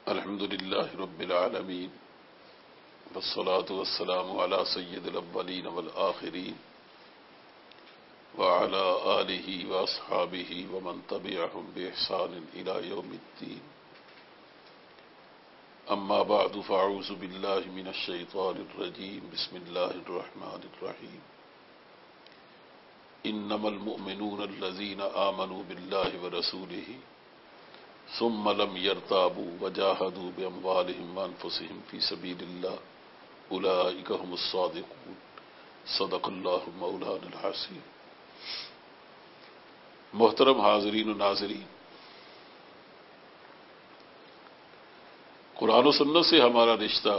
الحمد لله رب العالمين والصلاة والسلام على سيد الأولين والآخرين وعلى آله وأصحابه ومن تبعهم بإحسان إلى يوم الدين. أما بعد فأعوذ بالله من الشيطان الرجيم. بسم الله الرحمن الرحيم. إنما المؤمنون الذين آمنوا بالله ورسوله ثم لم يرتابوا وجاهدوا بأموالهم وأنفسهم في سبيل الله أولئك هم الصادقون. صدق اللہ مولانا العظیم. محترم حاضرین و ناظرین، قرآن و سنت سے ہمارا رشتہ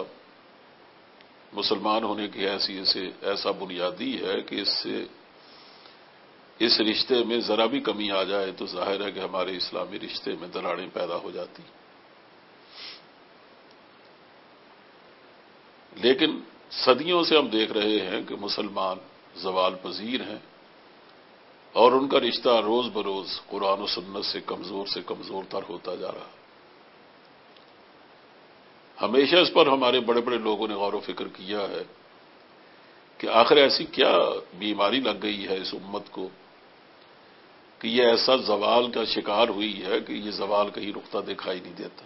مسلمان ہونے کی حیثیت سے ایسا بنیادی ہے کہ اس رشتے میں ذرا بھی کمی آ جائے تو ظاہر ہے کہ ہمارے اسلامی رشتے میں دراڑیں پیدا ہو جاتی. لیکن صدیوں سے ہم دیکھ رہے ہیں کہ مسلمان زوال پذیر ہیں اور ان کا رشتہ روز بروز قرآن و سنت سے کمزور تر ہوتا جا رہا. ہمیشہ اس پر ہمارے بڑے بڑے لوگوں نے غور و فکر کیا ہے کہ آخر ایسی کیا بیماری لگ گئی ہے اس امت کو کہ یہ ایسا زوال کا شکار ہوئی ہے کہ یہ زوال کہیں رکتا دکھائی نہیں دیتا.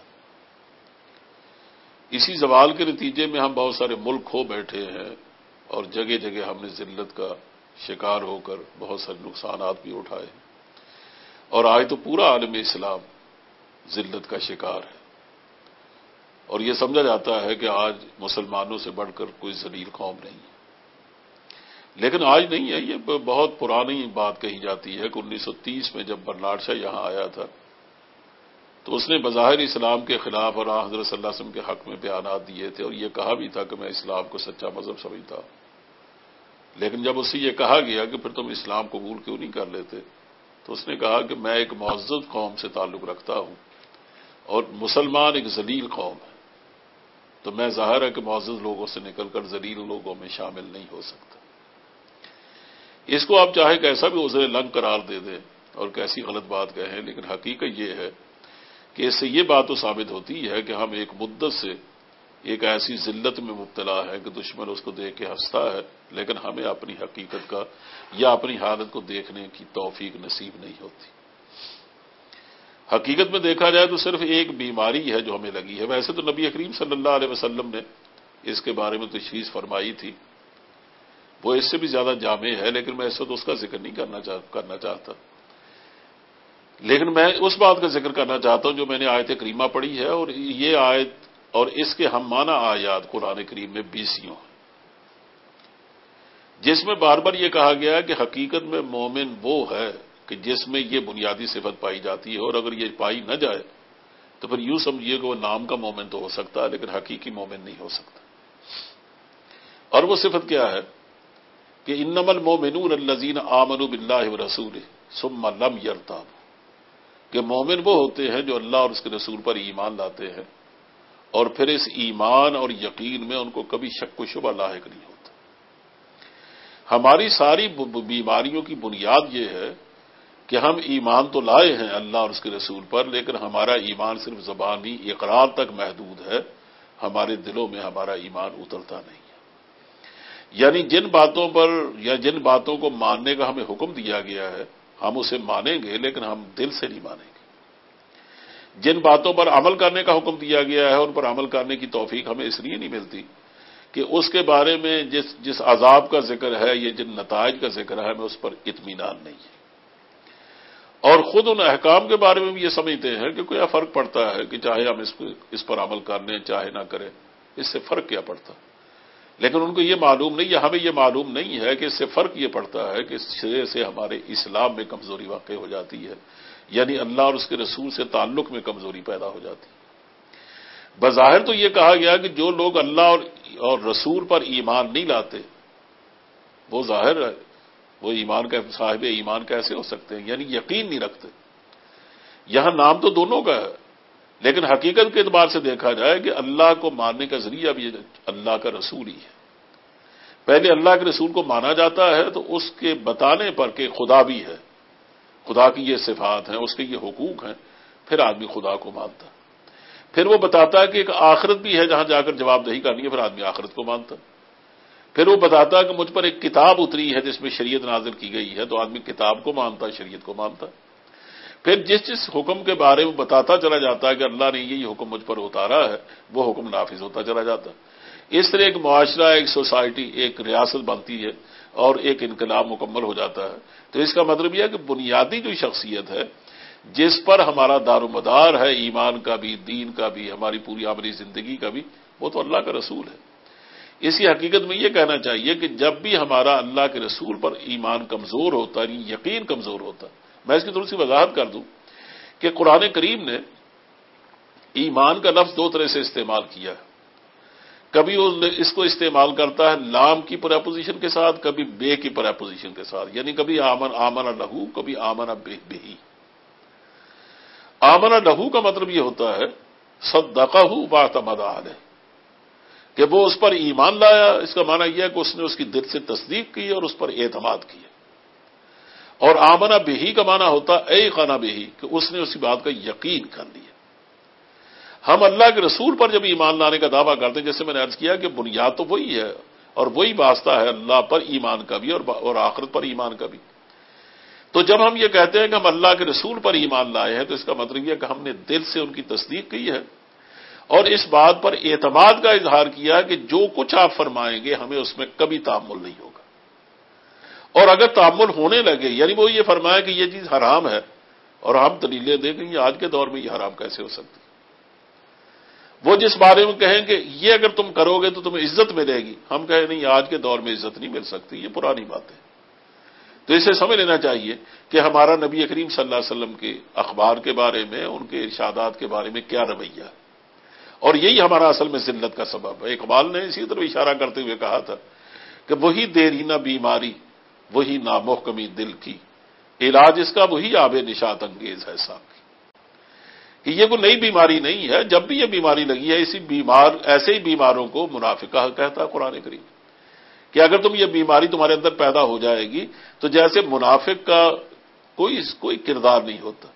اسی زوال کے نتیجے میں ہم بہت سارے ملک کھو بیٹھے ہیں اور جگہ جگہ ہم نے ذلت کا شکار ہو کر بہت سارے نقصانات بھی اٹھائے اور آج تو پورا عالم اسلام ذلت کا شکار ہے اور یہ سمجھا جاتا ہے کہ آج مسلمانوں سے بڑھ کر کوئی ذلیل قوم نہیں ہے. لیکن آج نہیں ہے، یہ بہت پرانی بات کہی جاتی ہے کہ 1930 میں جب برنارڈ شاہ یہاں آیا تھا تو اس نے بظاہر اسلام کے خلاف اور حضرت صلی اللہ علیہ وسلم کے حق میں بیانات دیے تھے اور یہ کہا بھی تھا کہ میں اسلام کو سچا مذہب سمجھتا ہوں. لیکن جب اس سے یہ کہا گیا کہ پھر تم اسلام قبول کیوں نہیں کر لیتے تو اس نے کہا کہ میں ایک معزز قوم سے تعلق رکھتا ہوں اور مسلمان ایک ذلیل قوم ہے، تو میں ظاہر ہے کہ معزز لوگوں سے نکل کر ذلیل لوگوں میں شامل نہیں ہو سکتا. اس کو آپ چاہے کیسا بھی عذر لنگ قرار دے دیں اور کیسی غلط بات کہیں، لیکن حقیقت یہ ہے کہ اس سے یہ بات تو ثابت ہوتی ہے کہ ہم ایک مدت سے ایک ایسی ذلت میں مبتلا ہے کہ دشمن اس کو دیکھ کے ہنستا ہے لیکن ہمیں اپنی حقیقت کا یا اپنی حالت کو دیکھنے کی توفیق نصیب نہیں ہوتی. حقیقت میں دیکھا جائے تو صرف ایک بیماری ہے جو ہمیں لگی ہے. ویسے تو نبی کریم صلی اللہ علیہ وسلم نے اس کے بارے میں تشریح فرمائی تھی، وہ اس سے بھی زیادہ جامع ہے، لیکن میں اس وقت اس کا ذکر نہیں کرنا چاہتا. لیکن میں اس بات کا ذکر کرنا چاہتا ہوں جو میں نے آیت کریمہ پڑھی ہے، اور یہ آیت اور اس کے ہم معنی آیات قرآن کریم میں 20 ہیں، جس میں بار بار یہ کہا گیا ہے کہ حقیقت میں مومن وہ ہے کہ جس میں یہ بنیادی صفت پائی جاتی ہے، اور اگر یہ پائی نہ جائے تو پھر یوں سمجھیے کہ وہ نام کا مومن تو ہو سکتا ہے لیکن حقیقی مومن نہیں ہو سکتا. اور وہ صفت کیا ہے کہ انما المؤمنون الذین آمنوا باللہ ورسولہ ثم لم یرتابوا، کہ مومن وہ ہوتے ہیں جو اللہ اور اس کے رسول پر ایمان لاتے ہیں اور پھر اس ایمان اور یقین میں ان کو کبھی شک و شبہ لاحق نہیں ہوتا. ہماری ساری بیماریوں کی بنیاد یہ ہے کہ ہم ایمان تو لائے ہیں اللہ اور اس کے رسول پر، لیکن ہمارا ایمان صرف زبانی اقرار تک محدود ہے، ہمارے دلوں میں ہمارا ایمان اترتا نہیں. یعنی جن باتوں پر یا جن باتوں کو ماننے کا ہمیں حکم دیا گیا ہے ہم اسے مانیں گے لیکن ہم دل سے نہیں مانیں گے. جن باتوں پر عمل کرنے کا حکم دیا گیا ہے ان پر عمل کرنے کی توفیق ہمیں اس لیے نہیں ملتی کہ اس کے بارے میں جس عذاب کا ذکر ہے یا جن نتائج کا ذکر ہے ہمیں اس پر اطمینان نہیں ہے. اور خود ان احکام کے بارے میں بھی یہ سمجھتے ہیں کہ کوئی فرق پڑتا ہے کہ چاہے ہم اس پر عمل کر لیں چاہے نہ کریں، اس سے فرق کیا پڑتا. لیکن ان کو یہ معلوم نہیں، یا ہمیں یہ معلوم نہیں ہے کہ اس سے فرق یہ پڑتا ہے کہ اس سے ہمارے اسلام میں کمزوری واقع ہو جاتی ہے، یعنی اللہ اور اس کے رسول سے تعلق میں کمزوری پیدا ہو جاتی ہے. بظاہر تو یہ کہا گیا کہ جو لوگ اللہ اور رسول پر ایمان نہیں لاتے وہ ظاہر ہے وہ ایمان کا صاحب ایمان کیسے ہو سکتے ہیں، یعنی یقین نہیں رکھتے. یہاں نام تو دونوں کا ہے لیکن حقیقت کے اعتبار سے دیکھا جائے کہ اللہ کو ماننے کا ذریعہ بھی اللہ کا رسول ہی ہے. پہلے اللہ کے رسول کو مانا جاتا ہے تو اس کے بتانے پر کہ خدا بھی ہے، خدا کی یہ صفات ہیں، اس کے یہ حقوق ہیں، پھر آدمی خدا کو مانتا. پھر وہ بتاتا ہے کہ ایک آخرت بھی ہے جہاں جا کر جواب دہی کرنی ہے، پھر آدمی آخرت کو مانتا ہے۔ پھر وہ بتاتا ہے کہ مجھ پر ایک کتاب اتری ہے جس میں شریعت نازل کی گئی ہے، تو آدمی کتاب کو مانتا ہے، شریعت کو مانتا ہے۔ پھر جس جس حکم کے بارے میں بتاتا چلا جاتا ہے کہ اللہ نے یہی حکم مجھ پر اتارا ہے، وہ حکم نافذ ہوتا چلا جاتا ہے۔ اس طرح ایک معاشرہ، ایک سوسائٹی، ایک ریاست بنتی ہے اور ایک انقلاب مکمل ہو جاتا ہے۔ تو اس کا مطلب یہ ہے کہ بنیادی جو شخصیت ہے جس پر ہمارا دار و مدار ہے، ایمان کا بھی، دین کا بھی، ہماری پوری عملی زندگی کا بھی، وہ تو اللہ کا رسول ہے۔ اسی حقیقت میں یہ کہنا چاہیے کہ جب بھی ہمارا اللہ کے رسول پر ایمان کمزور ہوتا ہے، یقین کمزور ہوتا ہے، میں اس کی تھوڑی سی وضاحت کر دوں کہ قرآن کریم نے ایمان کا لفظ دو طرح سے استعمال کیا ہے۔ کبھی وہ اس کو استعمال کرتا ہے لام کی پریپوزیشن کے ساتھ، کبھی بے کی پریپوزیشن کے ساتھ، یعنی کبھی آمن لہو، کبھی آمن بہی۔ آمن لہو کا مطلب یہ ہوتا ہے صدقہ واعتمد علیہ، کہ وہ اس پر ایمان لایا۔ اس کا معنی یہ ہے کہ اس نے اس کی دل سے تصدیق کی اور اس پر اعتماد کیا۔ اور آمنہ بہی کا معنی ہوتا ہے ایقن بہی، کہ اس نے اسی بات کا یقین کر لیا۔ ہم اللہ کے رسول پر جب ایمان لانے کا دعویٰ کرتے ہیں، جیسے میں نے عرض کیا کہ بنیاد تو وہی ہے اور وہی واسطہ ہے اللہ پر ایمان کا بھی اور آخرت پر ایمان کا بھی۔ تو جب ہم یہ کہتے ہیں کہ ہم اللہ کے رسول پر ایمان لائے ہیں، تو اس کا مطلب یہ کہ ہم نے دل سے ان کی تصدیق کی ہے اور اس بات پر اعتماد کا اظہار کیا کہ جو کچھ آپ فرمائیں گے ہمیں اس میں کبھی تعامل نہیں ہوگا، اور اگر تعامل ہونے لگے، یعنی وہ یہ فرمایا کہ یہ چیز حرام ہے اور ہم دلیلیں دیں کہ یہ آج کے دور میں یہ حرام کیسے ہو سکتی، وہ جس بارے میں کہیں کہ یہ اگر تم کرو گے تو تمہیں عزت ملے گی، ہم کہیں نہیں، آج کے دور میں عزت نہیں مل سکتی، یہ پرانی بات ہے۔ تو اسے سمجھ لینا چاہیے کہ ہمارا نبی کریم صلی اللہ علیہ وسلم کے اخبار کے بارے میں، ان کے ارشادات کے بارے میں کیا رویہ ہے، اور یہی ہمارا اصل میں ذلت کا سبب ہے۔ اقبال نے اسی طرح اشارہ کرتے ہوئے کہا تھا کہ وہی دیرینہ بیماری، وہی نامحکمی دل کی، علاج اس کا وہی آب نشاط انگیز ہے صاحب، کہ یہ کوئی نئی بیماری نہیں ہے۔ جب بھی یہ بیماری لگی ہے، ایسے ہی بیماروں کو منافقہ کہتا ہے قرآن کریم، کہ اگر تم یہ بیماری تمہارے اندر پیدا ہو جائے گی تو جیسے منافق کا کوئی کردار نہیں ہوتا،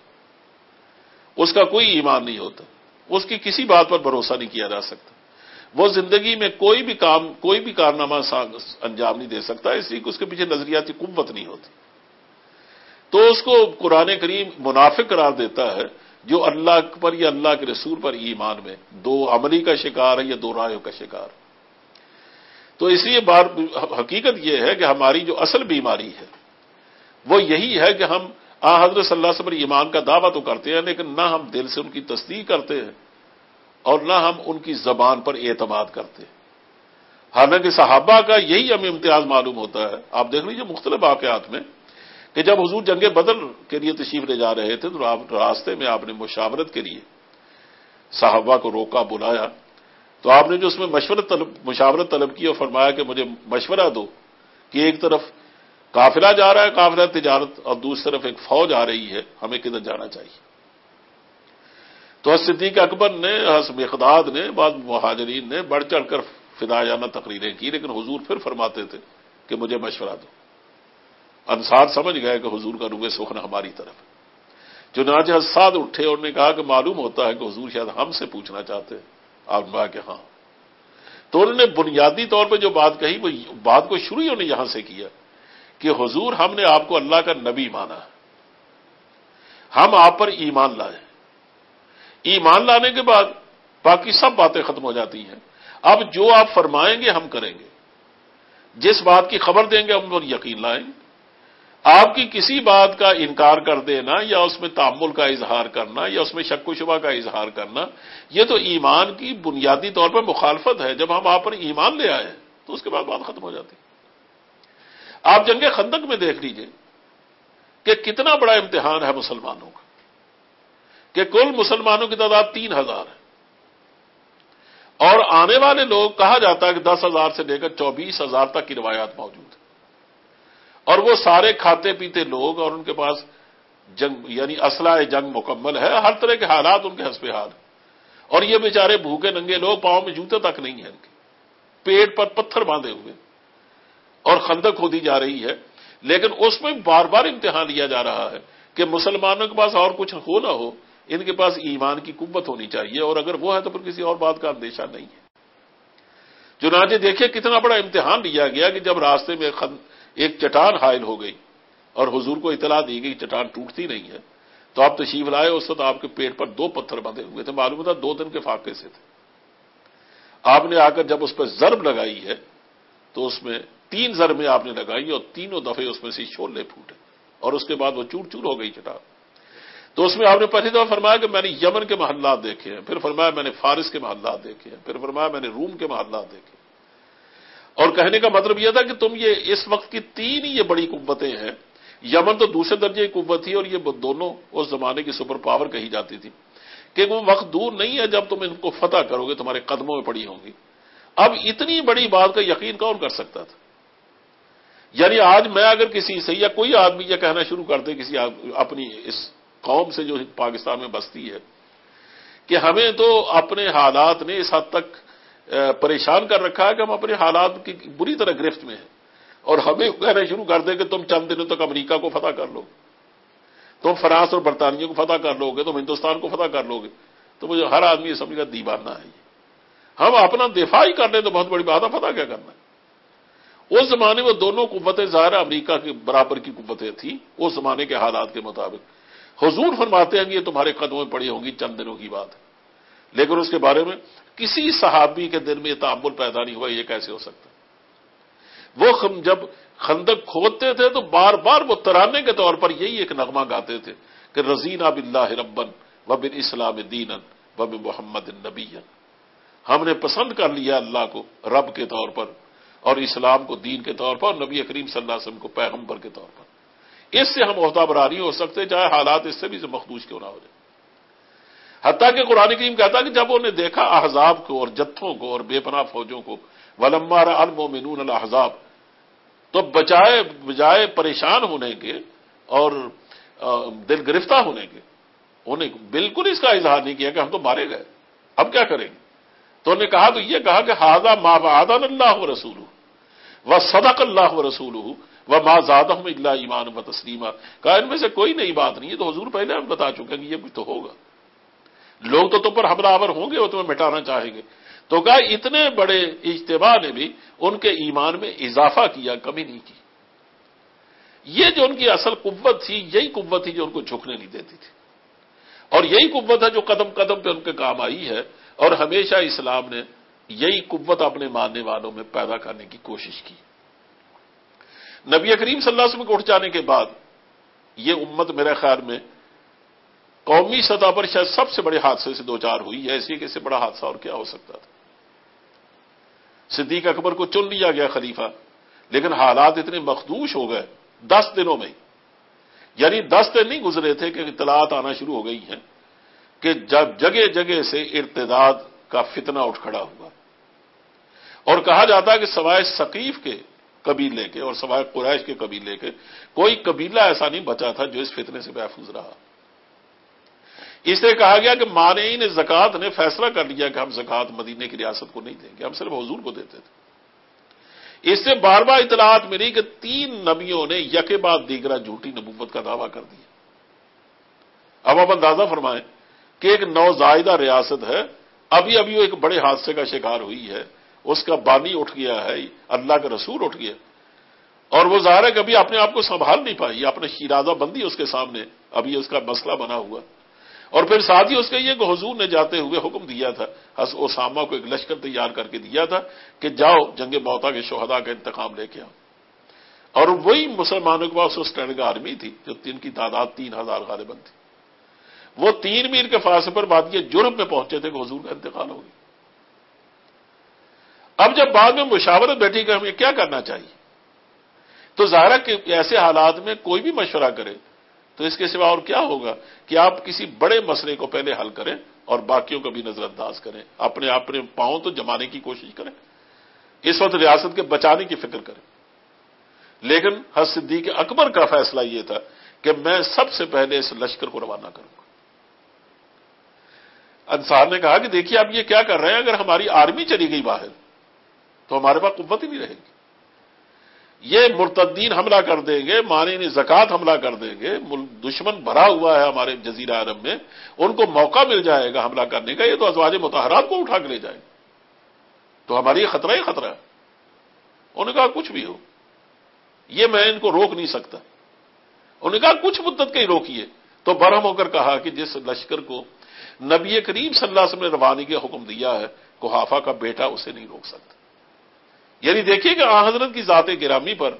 اس کا کوئی ایمان نہیں ہوتا، اس کی کسی بات پر بھروسہ نہیں کیا جا سکتا، وہ زندگی میں کوئی بھی کارنامہ انجام نہیں دے سکتا، اس لیے کہ اس کے پیچھے نظریاتی قوت نہیں ہوتی۔ تو اس کو قرآن کریم منافق قرار دیتا ہے جو اللہ پر یا اللہ کے رسول پر ایمان میں دو عملی کا شکار ہے یا دو رائیوں کا شکار۔ تو اس لیے حقیقت یہ ہے کہ ہماری جو اصل بیماری ہے وہ یہی ہے کہ ہم حضرت صلی اللہ علیہ وسلم پر ایمان کا دعویٰ تو کرتے ہیں، لیکن نہ ہم دل سے ان کی تصدیق کرتے ہیں اور نہ ہم ان کی زبان پر اعتماد کرتے ہیں۔ حالانکہ صحابہ کا یہی ہمیں امتیاز معلوم ہوتا ہے۔ آپ دیکھ لیجیے مختلف واقعات میں کہ جب حضور جنگ بدر کے لیے تشریف لے جا رہے تھے تو راستے میں آپ نے مشاورت کے لیے صحابہ کو روکا، بلایا، تو آپ نے جو اس میں مشاورت طلب کی اور فرمایا کہ مجھے مشورہ دو کہ ایک طرف قافلہ جا رہا ہے، قافلہ تجارت، اور دوسری طرف ایک فوج آ رہی ہے، ہمیں کدھر جانا چاہیے؟ تو حضرت صدیق اکبر نے، حضرت مقداد نے، بعض مہاجرین نے بڑھ چڑھ کر فدائیانہ تقریریں کی، لیکن حضور پھر فرماتے تھے کہ مجھے مشورہ دو۔ انصار سمجھ گئے کہ حضور کا روح سخن ہماری طرف ہے، چنانچہ حضرت سعد اٹھے اور نے کہا کہ معلوم ہوتا ہے کہ حضور شاید ہم سے پوچھنا چاہتے ہیں۔ آپ نے کہا کہ ہاں۔ تو انہوں نے بنیادی طور پہ جو بات کہی وہ بات کو شروع ہی انہوں نے یہاں سے کیا کہ حضور ہم نے آپ کو اللہ کا نبی مانا، ہم آپ پر ایمان لائے، ایمان لانے کے بعد باقی سب باتیں ختم ہو جاتی ہیں۔ اب جو آپ فرمائیں گے ہم کریں گے، جس بات کی خبر دیں گے ہم پر یقین لائیں گے۔ آپ کی کسی بات کا انکار کر دینا یا اس میں تعمل کا اظہار کرنا یا اس میں شک و شبہ کا اظہار کرنا، یہ تو ایمان کی بنیادی طور پر مخالفت ہے۔ جب ہم آپ پر ایمان لے آئے تو اس کے بعد بات ختم ہو جاتی۔ آپ جنگ خندق میں دیکھ لیجئے کہ کتنا بڑا امتحان ہے مسلمانوں کا، کہ کل مسلمانوں کی تعداد 3000 ہے اور آنے والے لوگ کہا جاتا ہے کہ 10,000 سے لے کر 24,000 تک کی روایات موجود ہیں، اور وہ سارے کھاتے پیتے لوگ اور ان کے پاس جنگ یعنی اسلحہ جنگ مکمل ہے، ہر طرح کے حالات ان کے حسب حال، اور یہ بیچارے بھوکے ننگے لوگ، پاؤں میں جوتے تک نہیں ہیں ان کے، پیٹ پر پتھر باندھے ہوئے، اور خندق کھودی جا رہی ہے، لیکن اس میں بار بار امتحان لیا جا رہا ہے کہ مسلمانوں کے پاس اور کچھ ہو نہ ہو، ان کے پاس ایمان کی قوت ہونی چاہیے، اور اگر وہ ہے تو پھر کسی اور بات کا اندیشہ نہیں ہے۔ چنانچہ دیکھیے کتنا بڑا امتحان لیا گیا کہ جب راستے میں ایک چٹان حائل ہو گئی اور حضور کو اطلاع دی گئی چٹان ٹوٹتی نہیں ہے، تو آپ تشریف لائے، اس وقت آپ کے پیٹ پر 2 پتھر بندھے ہوئے تھے، معلوم تھا 2 دن کے فاقے سے تھے۔ آپ نے آ کر جب اس پہ ضرب لگائی ہے تو اس میں 3 ضربیں آپ نے لگائی اور تینوں دفعے اس میں سے شعلے پھوٹے، اور اس کے بعد وہ چور چور ہو گئی چٹان۔ تو اس میں آپ نے پہلی دفعہ فرمایا کہ میں نے یمن کے محلات دیکھے ہیں، پھر فرمایا میں نے فارس کے محلات دیکھے ہیں، پھر فرمایا میں نے روم کے محلات دیکھے ہیں۔ اور کہنے کا مطلب یہ تھا کہ تم یہ اس وقت کی 3 ہی یہ بڑی قوتیں ہیں، یمن تو دوسرے درجے کی قوت تھی، اور یہ دونوں اس زمانے کی سپر پاور کہی جاتی تھی، کہ وہ وقت دور نہیں ہے جب تم ان کو فتح کرو گے، تمہارے قدموں میں پڑی ہوں گی۔ اب اتنی بڑی بات کا یقین کون کر سکتا تھا؟ یعنی آج میں اگر کسی سے یا کوئی آدمی یہ کہنا شروع کر دے کسی اپنی اس قوم سے جو پاکستان میں بستی ہے کہ ہمیں تو اپنے حالات نے اس حد تک پریشان کر رکھا ہے کہ ہم اپنے حالات کی بری طرح گرفت میں ہیں، اور ہمیں کہنا شروع کر دیں کہ تم چند دنوں تک امریکہ کو فتح کر لو، تم فرانس اور برطانیہ کو فتح کر لو گے، تم ہندوستان کو فتح کر لو گے، تو مجھے ہر آدمی یہ سمجھ کا دیوانہ ہے۔ ہم اپنا دفاع ہی کر لیں تو بہت بڑی بات ہے، فتح کیا کرنا ہے؟ اس زمانے میں دونوں قوتیں ظاہر امریکہ کے برابر کی قوتیں تھیں اس زمانے کے حالات کے مطابق۔ حضور فرماتے ہیں کہ یہ تمہارے قدموں میں پڑی ہوگی، چند دنوں کی بات ہے، لیکن اس کے بارے میں کسی صحابی کے دل میں یہ تعامل پیدا نہیں ہوا، یہ کیسے ہو سکتا؟ وہ جب خندق کھودتے تھے تو بار بار وہ ترانے کے طور پر یہی ایک نغمہ گاتے تھے کہ رضینا باللہ ربن وبالاسلام دینا وبمحمد نبیا، ہم نے پسند کر لیا اللہ کو رب کے طور پر اور اسلام کو دین کے طور پر اور نبی کریم صلی اللہ علیہ وسلم کو پیغمبر کے طور پر۔ اس سے ہم عہدہ برا نہیں ہو سکتے، چاہے حالات اس سے بھی مخدوش کیوں نہ ہو جائے۔ حتیٰ کہ قرآن کریم کہتا کہ جب انہوں نے دیکھا احزاب کو اور جتھوں کو اور بے پناہ فوجوں کو، وَلَمَّا رَأَى الْمُؤْمِنُونَ الْأَحْزَابَ، تو بجائے پریشان ہونے کے اور دل گرفتہ ہونے کے، انہیں بالکل اس کا اظہار نہیں کیا کہ ہم تو مارے گئے، اب کیا کریں گے؟ تو انہوں نے کہا تو یہ کہا کہ ھذا ما وعدنا اللہ ورسولہ وصدق اللہ ورسولہ وما زادہم الا ایمانا وتسلیما، کہا ان میں سے کوئی نئی بات نہیں ہے، تو حضور پہلے ہم بتا چکے ہیں کہ یہ کچھ تو ہوگا، لوگ تو تم پر حملہ آور ہوں گے، وہ تمہیں مٹانا چاہیں گے۔ تو کہا اتنے بڑے اجتماع نے بھی ان کے ایمان میں اضافہ کیا، کمی نہیں کی۔ یہ جو ان کی اصل قوت تھی، یہی قوت تھی جو ان کو جھکنے نہیں دیتی تھی، اور یہی قوت ہے جو قدم قدم پہ ان کے کام آئی ہے، اور ہمیشہ اسلام نے یہی قوت اپنے ماننے والوں میں پیدا کرنے کی کوشش کی۔ نبی کریم صلی اللہ علیہ وسلم کو اٹھ جانے کے بعد یہ امت میرے خیال میں قومی سطح پر شاید سب سے بڑے حادثے سے دوچار ہوئی ہے، ایسے کہ اس سے بڑا حادثہ اور کیا ہو سکتا تھا۔ صدیق اکبر کو چن لیا گیا خلیفہ، لیکن حالات اتنے مخدوش ہو گئے 10 دنوں میں، یعنی 10 دن نہیں گزرے تھے کہ اطلاعات آنا شروع ہو گئی ہیں کہ جب جگہ جگہ سے ارتداد کا فتنہ اٹھ کھڑا ہوا، اور کہا جاتا ہے کہ سوائے ثقیف کے قبیلے کے اور سوائے قریش کے قبیلے کے کوئی قبیلہ ایسا نہیں بچا تھا جو اس فتنے سے محفوظ رہا۔ اس لیے کہا گیا کہ مانعین زکوٰۃ نے فیصلہ کر لیا کہ ہم زکوٰۃ مدینے کی ریاست کو نہیں دیں گے، ہم صرف حضور کو دیتے تھے۔ اس سے بار بار اطلاعات ملی کہ 3 نبیوں نے یکے بعد دیگرہ جھوٹی نبوت کا دعویٰ کر دیا۔ اب آپ اندازہ فرمائیں کہ ایک نوزائیدہ ریاست ہے، ابھی ابھی وہ ایک بڑے حادثے کا شکار ہوئی ہے، اس کا بانی اٹھ گیا ہے، اللہ کا رسول اٹھ گیا، اور وہ ظاہر ہے کہ ابھی اپنے آپ کو سنبھال نہیں پائی، اپنے شیرازہ بندی اس کے سامنے ابھی اس کا مسئلہ بنا ہوا، اور پھر ساتھ ہی اس کے یہ کہ حضور نے جاتے ہوئے حکم دیا تھا، اسامہ کو ایک لشکر تیار کر کے دیا تھا کہ جاؤ جنگ موتا کے شہداء کا انتقام لے کے آؤ، اور وہی مسلمانوں کے پاس اس ٹریننگ آرمی تھی جو جن کی تعداد 3000 غالباً تھی، وہ 3 میل کے فاصلے پر وادی جرب میں پہنچے تھے کہ حضور کا انتقال ہو گیا۔ اب جب بعد میں مشاورت بیٹھی کہ ہمیں کیا کرنا چاہیے، تو ظاہر ہے کہ ایسے حالات میں کوئی بھی مشورہ کرے تو اس کے سوا اور کیا ہوگا کہ آپ کسی بڑے مسئلے کو پہلے حل کریں اور باقیوں کو بھی نظر انداز کریں، اپنے پاؤں تو جمانے کی کوشش کریں، اس وقت ریاست کے بچانے کی فکر کریں۔ لیکن حضرت صدیق اکبر کا فیصلہ یہ تھا کہ میں سب سے پہلے اس لشکر کو روانہ کروں گا۔ انصار نے کہا کہ دیکھیے آپ یہ کیا کر رہے ہیں، اگر ہماری آرمی چلی گئی باہر تو ہمارے پاس قوت ہی نہیں رہے گی، یہ مرتدین حملہ کر دیں گے، مانع زکوٰۃ حملہ کر دیں گے، دشمن بھرا ہوا ہے ہمارے جزیرہ عرب میں، ان کو موقع مل جائے گا حملہ کرنے کا، یہ تو ازواج مطہرات کو اٹھا کے لے جائیں گے، تو ہماری یہ خطرہ ہی خطرہ ہے۔ انہوں نے کہا کچھ بھی ہو، یہ میں ان کو روک نہیں سکتا۔ انہوں نے کہا کچھ مدت کے ہی روکیے، تو برہم ہو کر کہا کہ جس لشکر کو نبی کریم صلی اللہ علیہ وسلم نے روانگی کا حکم دیا ہے، قحافہ کا بیٹا اسے نہیں روک سکتا۔ یعنی دیکھیے کہ آن حضرت کی ذات گرامی پر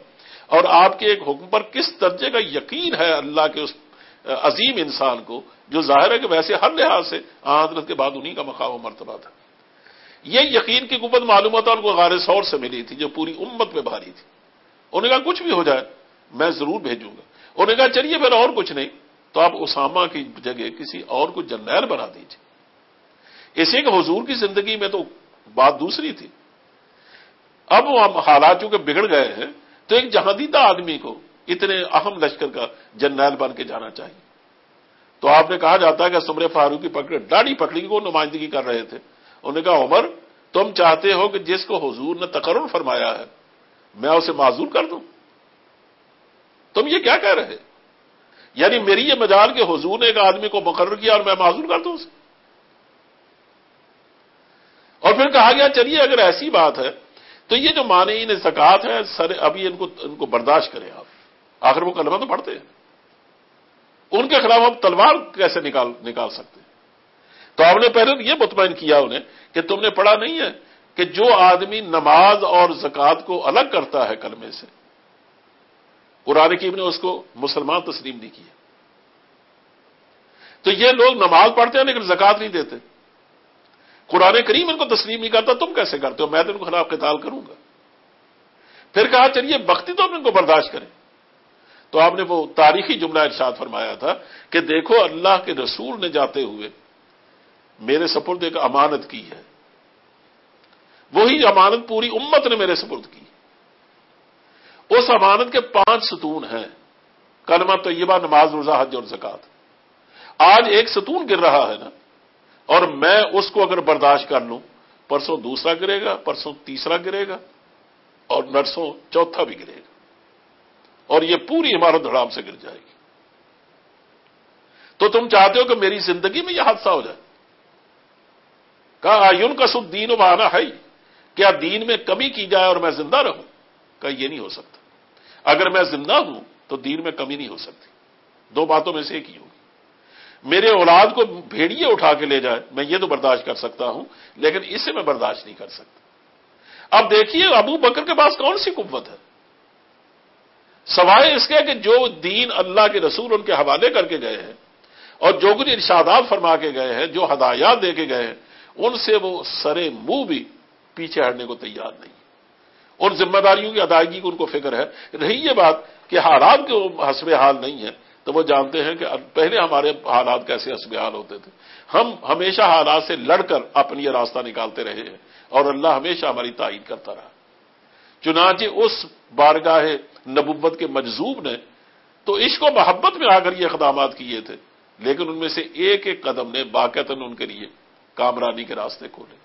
اور آپ کے ایک حکم پر کس درجے کا یقین ہے اللہ کے اس عظیم انسان کو، جو ظاہر ہے کہ ویسے ہر لحاظ سے آن حضرت کے بعد انہی کا مقام و مرتبہ تھا۔ یہ یقین کی قوت معلومات ان کو غار ثور سے ملی تھی، جو پوری امت میں بھاری تھی۔ انہوں نے کہا کچھ بھی ہو جائے میں ضرور بھیجوں گا۔ انہوں نے کہا چلیے پھر اور کچھ نہیں تو آپ اسامہ کی جگہ کسی اور کو جرنیل بنا دیجیے۔ اسی کہ حضور کی زندگی میں تو بات دوسری تھی، اب حالات چونکہ بگڑ گئے ہیں تو ایک جہاندیدہ آدمی کو اتنے اہم لشکر کا جرنیل بن کے جانا چاہیے۔ تو آپ نے کہا جاتا ہے کہ عمر فاروق کی ڈاڑھی پکڑی کی وہ نمائندگی کر رہے تھے۔ انہوں نے کہا عمر تم چاہتے ہو کہ جس کو حضور نے تقرر فرمایا ہے میں اسے معذور کر دوں؟ تم یہ کیا کہہ رہے؟ یعنی میری یہ مجال کہ حضور نے ایک آدمی کو مقرر کیا اور میں معذور کر دوں اسے؟ اور پھر کہا گیا چلیے اگر ایسی بات ہے تو یہ جو مانعین زکوٰۃ ہے ابھی ان کو برداشت کریں آپ، آخر وہ کلمہ تو پڑھتے ہیں، ان کے خلاف ہم تلوار کیسے نکال سکتے ہیں؟ تو آپ نے پہلے یہ مطمئن کیا انہیں کہ تم نے پڑھا نہیں ہے کہ جو آدمی نماز اور زکوٰۃ کو الگ کرتا ہے کلمے سے، قرآن کریم نے اس کو مسلمان تسلیم نہیں کیا۔ تو یہ لوگ نماز پڑھتے ہیں لیکن زکوٰۃ نہیں دیتے، قرآن کریم ان کو تسلیم نہیں کرتا، تم کیسے کرتے ہو؟ میں تو ان کے خلاف قتال کروں گا۔ پھر کہا چلیے بختی تو ہم ان کو برداشت کریں۔ تو آپ نے وہ تاریخی جملہ ارشاد فرمایا تھا کہ دیکھو اللہ کے رسول نے جاتے ہوئے میرے سپرد ایک امانت کی ہے، وہی امانت پوری امت نے میرے سپرد کی۔ اس امانت کے 5 ستون ہیں، کلمہ طیبہ، نماز، روزہ، حج اور زکوٰۃ۔ آج ایک ستون گر رہا ہے نا، اور میں اس کو اگر برداشت کر لوں، پرسوں دوسرا گرے گا، پرسوں تیسرا گرے گا، اور نرسوں چوتھا بھی گرے گا، اور یہ پوری عمارت دھڑام سے گر جائے گی۔ تو تم چاہتے ہو کہ میری زندگی میں یہ حادثہ ہو جائے؟ کہا آئین کا سد دین و بہانہ ہے، کیا دین میں کمی کی جائے اور میں زندہ رہوں؟ کہا یہ نہیں ہو سکتا، اگر میں زندہ ہوں تو دین میں کمی نہیں ہو سکتی، 2 باتوں میں سے ایک ہی ہوگی۔ میرے اولاد کو بھیڑیے اٹھا کے لے جائے میں یہ تو برداشت کر سکتا ہوں، لیکن اسے میں برداشت نہیں کر سکتا۔ اب دیکھیے ابو بکر کے پاس کون سی قوت ہے سوائے اس کے کہ جو دین اللہ کے رسول ان کے حوالے کر کے گئے ہیں اور جو کچھ ارشادات فرما کے گئے ہیں، جو ہدایات دے کے گئے ہیں، ان سے وہ سرے منہ بھی پیچھے ہٹنے کو تیار نہیں۔ ان ذمہ داریوں کی ادائیگی کو ان کو فکر ہے۔ رہی یہ بات کہ حالات کے حسب حال نہیں ہے، تو وہ جانتے ہیں کہ پہلے ہمارے حالات کیسے حسب حال ہوتے تھے، ہم ہمیشہ حالات سے لڑ کر اپنی یہ راستہ نکالتے رہے ہیں، اور اللہ ہمیشہ ہماری تائید کرتا رہا۔ چنانچہ اس بارگاہ نبوت کے مجذوب نے تو عشق و محبت میں آ کر یہ اقدامات کیے تھے، لیکن ان میں سے ایک ایک قدم نے باقاعدہ ان کے لیے کامرانی کے راستے کھولے۔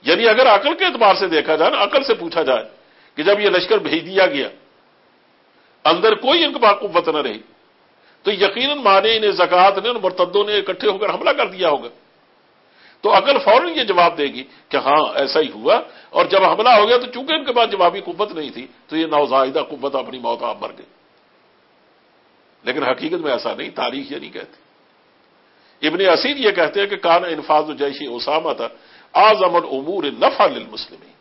یعنی اگر عقل کے اعتبار سے دیکھا جائے نا، عقل سے پوچھا جائے کہ جب یہ لشکر بھیج دیا گیا، اندر کوئی ان کے پاس قوت نہ رہی، تو یقیناً مانع زکوٰۃ نے اور مرتدوں نے اکٹھے ہو کر حملہ کر دیا ہوگا، تو عقل فوراً یہ جواب دے گی کہ ہاں ایسا ہی ہوا، اور جب حملہ ہو گیا تو چونکہ ان کے پاس جوابی قوت نہیں تھی تو یہ نوزائیدہ قوت اپنی موت آپ مر گئی۔ لیکن حقیقت میں ایسا نہیں، تاریخ یہ نہیں کہتی۔ ابن اسیر یہ کہتے ہیں کہ کان انفاذ جیش اسامہ تھا اعظم الامور نفعا للمسلمین،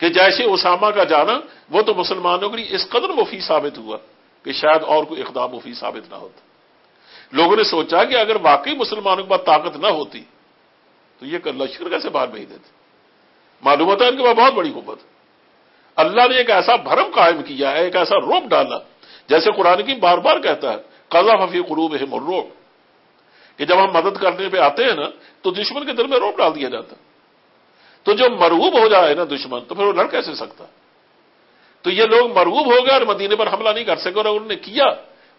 کہ جیش اسامہ کا جانا وہ تو مسلمانوں کے لیے اس قدر مفید ثابت ہوا کہ شاید اور کوئی اقدام مفید ثابت نہ ہوتا۔ لوگوں نے سوچا کہ اگر واقعی مسلمانوں کے پاس طاقت نہ ہوتی تو یہ لشکر کیسے باہر بھیج دیتے؟ معلوم ہوتا ہے ان کے پاس بہت بڑی قوت۔ اللہ نے ایک ایسا بھرم قائم کیا ہے، ایک ایسا رعب ڈالا، جیسے قرآن کی بار بار کہتا ہے قذف فی قلوبہم الرعب، کہ جب ہم مدد کرنے پہ آتے ہیں نا تو دشمن کے دل میں رعب ڈال دیا جاتا، تو جو مرعوب ہو جائے نا دشمن تو پھر وہ لڑ کیسے سکتا؟ تو یہ لوگ مرعوب ہو گئے اور مدینے پر حملہ نہیں کر سکے، اور انہوں نے کیا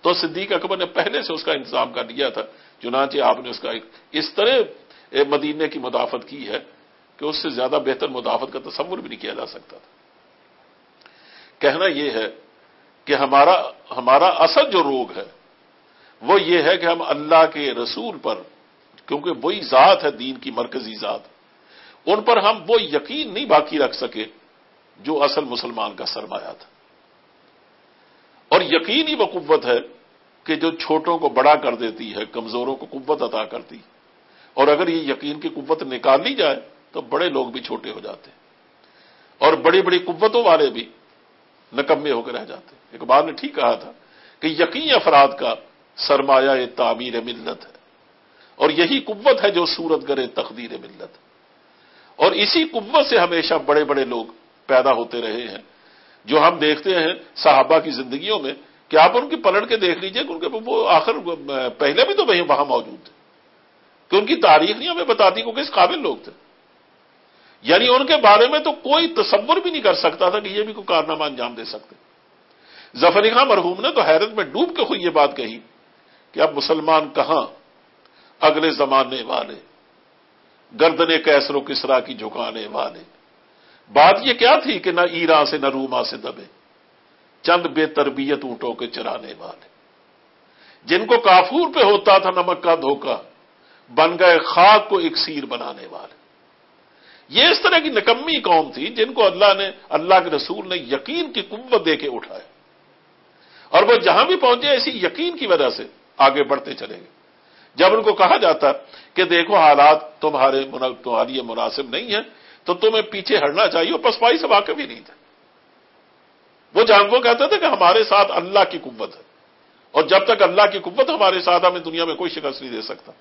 تو صدیق اکبر نے پہلے سے اس کا انتظام کر دیا تھا، چنانچہ آپ نے اس کا اس طرح مدینے کی مدافعت کی ہے کہ اس سے زیادہ بہتر مدافعت کا تصور بھی نہیں کیا جا سکتا تھا۔ کہنا یہ ہے کہ ہمارا اصل جو روگ ہے وہ یہ ہے کہ ہم اللہ کے رسول پر، کیونکہ وہی ذات ہے دین کی مرکزی ذات، ان پر ہم وہ یقین نہیں باقی رکھ سکے جو اصل مسلمان کا سرمایہ تھا۔ اور یقین ہی وہ قوت ہے کہ جو چھوٹوں کو بڑا کر دیتی ہے، کمزوروں کو قوت عطا کرتی، اور اگر یہ یقین کی قوت نکال لی جائے تو بڑے لوگ بھی چھوٹے ہو جاتے ہیں اور بڑی بڑی قوتوں والے بھی نکمے ہو کے رہ جاتے ہیں۔ اقبال نے ٹھیک کہا تھا کہ یقین افراد کا سرمایہ تعمیر ملت ہے، اور یہی قوت ہے جو صورت گرے تقدیر ملت، اور اسی قوت سے ہمیشہ بڑے بڑے لوگ پیدا ہوتے رہے ہیں، جو ہم دیکھتے ہیں صحابہ کی زندگیوں میں کہ آپ ان کی پلٹ کے دیکھ لیجئے کہ ان کے وہ آخر پہلے بھی تو وہاں موجود تھے، کہ ان کی تاریخ نہیں ہمیں بتاتی کہ کس قابل لوگ تھے، یعنی ان کے بارے میں تو کوئی تصور بھی نہیں کر سکتا تھا کہ یہ بھی کوئی کارنامہ انجام دے سکتے۔ ظفر علی خان مرحوم نے تو حیرت میں ڈوب کے خود یہ بات کہی کہ اب مسلمان کہاں اگلے زمانے والے، گردن کیسر و کسرا کی جھکانے والے۔ بات یہ کیا تھی کہ نہ ایران سے نہ روما سے دبے، چند بے تربیت اونٹوں کے چرانے والے، جن کو کافور پہ ہوتا تھا نمک کا دھوکہ، بن گئے خاک کو اکسیر بنانے والے۔ یہ اس طرح کی نکمی قوم تھی جن کو اللہ کے رسول نے یقین کی قوت دے کے اٹھایا، اور وہ جہاں بھی پہنچے اسی یقین کی وجہ سے آگے بڑھتے چلے گئے۔ جب ان کو کہا جاتا کہ دیکھو حالات تمہارے لیے مناسب نہیں ہے تو تمہیں پیچھے ہٹنا چاہیے، اور پسپائی سے واقف ہی نہیں تھے۔ وہ جانگو کہتے تھے کہ ہمارے ساتھ اللہ کی قوت ہے، اور جب تک اللہ کی قوت ہمارے ساتھ ہمیں دنیا میں کوئی شکست نہیں دے سکتا،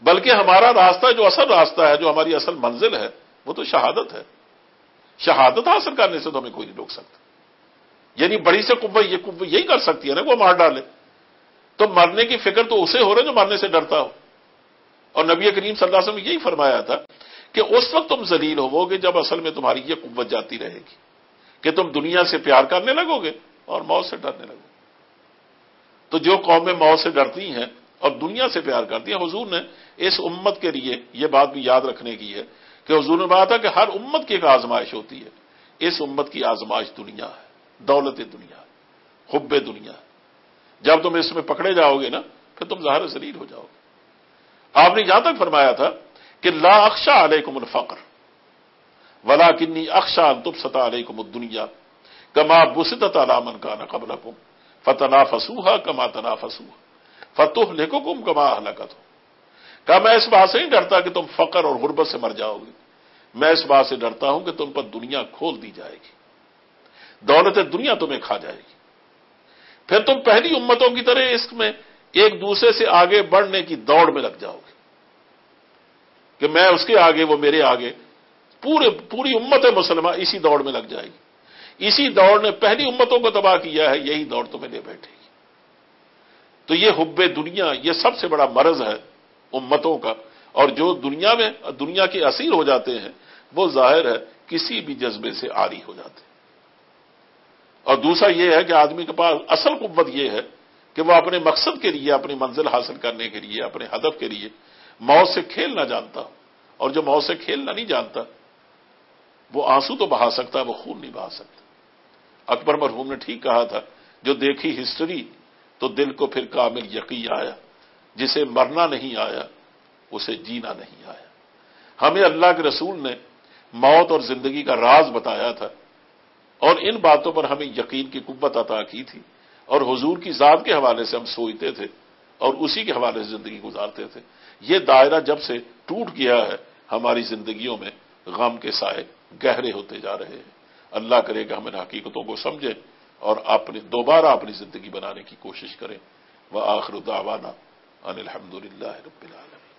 بلکہ ہمارا راستہ جو اصل راستہ ہے، جو ہماری اصل منزل ہے، وہ تو شہادت ہے۔ شہادت حاصل کرنے سے تو ہمیں کوئی نہیں روک سکتا۔ یعنی بڑی سے قوت یہ قوت یہی کر سکتی ہے نا، وہ مار ڈالے، تو مرنے کی فکر تو اسے ہو رہا ہے جو مرنے سے ڈرتا ہو۔ اور نبی کریم صلی اللہ علیہ وسلم یہی فرمایا تھا کہ اس وقت تم ذلیل ہوو گے جب اصل میں تمہاری یہ قوت جاتی رہے گی کہ تم دنیا سے پیار کرنے لگو گے اور موت سے ڈرنے لگو گے۔ تو جو قومیں موت سے ڈرتی ہیں اور دنیا سے پیار کرتی ہیں، حضور نے اس امت کے لیے یہ بات بھی یاد رکھنے کی ہے کہ حضور نے کہا تھا کہ ہر امت کی ایک آزمائش ہوتی ہے، اس امت کی آزمائش دنیا ہے، دولت دنیا ہے، حب دنیا ہے۔ جب تم اس میں پکڑے جاؤ گے نا پھر تم ظاہر ذلیل ہو جاؤ گے۔ آپ نے یہاں تک فرمایا تھا کہ لا اخشى علیکم الفقر ولکنی اخشى ان تبسط علیکم الدنیا کما بسطت علی من کان قبلکم فتنافسوها کما تنافسوها فتہلککم کما اہلکتھم۔ کہا میں اس بات سے نہیں ڈرتا کہ تم فقر اور غربت سے مر جاؤ گے، میں اس بات سے ڈرتا ہوں کہ تم پر دنیا کھول دی جائے گی، دولت دنیا تمہیں کھا جائے گی، پھر تم پہلی امتوں کی طرح اس میں ایک دوسرے سے آگے بڑھنے کی دوڑ میں لگ جاؤ گے کہ میں اس کے آگے وہ میرے آگے، پوری امت مسلمہ اسی دوڑ میں لگ جائے گی۔ اسی دوڑ نے پہلی امتوں کو تباہ کیا ہے، یہی دوڑ تمہیں لے بیٹھے گی۔ تو یہ حب دنیا یہ سب سے بڑا مرض ہے امتوں کا، اور جو دنیا کے اسیر ہو جاتے ہیں وہ ظاہر ہے کسی بھی جذبے سے عاری ہو جاتے ہیں۔ اور دوسرا یہ ہے کہ آدمی کے پاس اصل قوت یہ ہے کہ وہ اپنے مقصد کے لیے، اپنی منزل حاصل کرنے کے لیے، اپنے ہدف کے لیے موت سے کھیلنا جانتا ہو، اور جو موت سے کھیلنا نہیں جانتا وہ آنسو تو بہا سکتا ہے، وہ خون نہیں بہا سکتا۔ اکبر مرحوم نے ٹھیک کہا تھا، جو دیکھی ہسٹری تو دل کو پھر کامل یقین آیا، جسے مرنا نہیں آیا اسے جینا نہیں آیا۔ ہمیں اللہ کے رسول نے موت اور زندگی کا راز بتایا تھا، اور ان باتوں پر ہمیں یقین کی قوت عطا کی تھی، اور حضور کی ذات کے حوالے سے ہم سوچتے تھے اور اسی کے حوالے سے زندگی گزارتے تھے۔ یہ دائرہ جب سے ٹوٹ گیا ہے ہماری زندگیوں میں غم کے سائے گہرے ہوتے جا رہے ہیں۔ اللہ کرے کہ ہم ان حقیقتوں کو سمجھیں اور دوبارہ اپنی زندگی بنانے کی کوشش کریں۔ وآخر دعوانا ان الحمدللہ رب العالمین۔